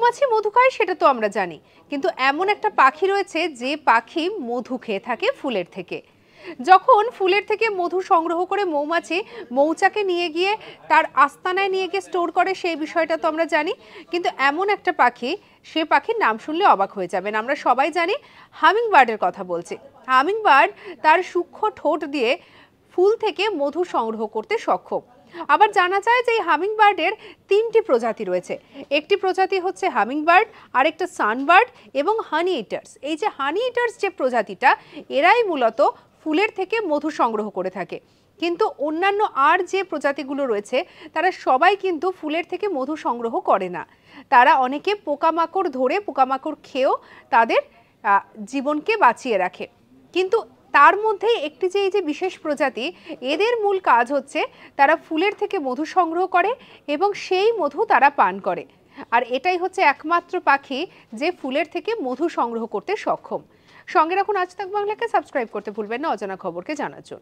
মৌমাছি মধু খায় সেটা তো আমরা জানি, কিন্তু এমন একটা পাখি রয়েছে যে পাখি মধু খেয়ে থাকে ফুলের থেকে। যখন ফুলের থেকে মধু সংগ্রহ করে মৌমাছি মৌচাকে নিয়ে গিয়ে তার আস্তানায় নিয়ে গিয়ে স্টোর করে, সেই বিষয়টা তো আমরা জানি। কিন্তু এমন একটা পাখি, সে পাখির নাম শুনলে অবাক হয়ে যাবেন। আমরা সবাই জানি হামিং বার্ডের কথা বলছি। হামিং বার্ড তার সূক্ষ্ম ঠোঁট দিয়ে ফুল থেকে মধু সংগ্রহ করতে সক্ষম। আবার জানা যায় যে এই হামিং বার্ডের তিনটি প্রজাতি রয়েছে। একটি প্রজাতি হচ্ছে হামিং বার্ড, আরেকটা সানবার্ড এবং হানি ইটার্স। এই যে হানি ইটার্স যে প্রজাতিটা, এরাই মূলত ফুলের থেকে মধু সংগ্রহ করে থাকে। কিন্তু অন্যান্য আর যে প্রজাতিগুলো রয়েছে তারা সবাই কিন্তু ফুলের থেকে মধু সংগ্রহ করে না। তারা অনেকে পোকামাকড় ধরে, পোকামাকড় খেয়েও তাদের জীবনকে বাঁচিয়ে রাখে। কিন্তু তার মধ্যে একটি যে এই যে বিশেষ প্রজাতি, এদের মূল কাজ হচ্ছে তারা ফুলের থেকে মধু সংগ্রহ করে এবং সেই মধু তারা পান করে। আর এটাই হচ্ছে একমাত্র পাখি যে ফুলের থেকে মধু সংগ্রহ করতে সক্ষম। সঙ্গে রাখুন আজ তাক বাংলাকে, সাবস্ক্রাইব করতে ভুলবেন না অজানা খবরকে জানার জন্য।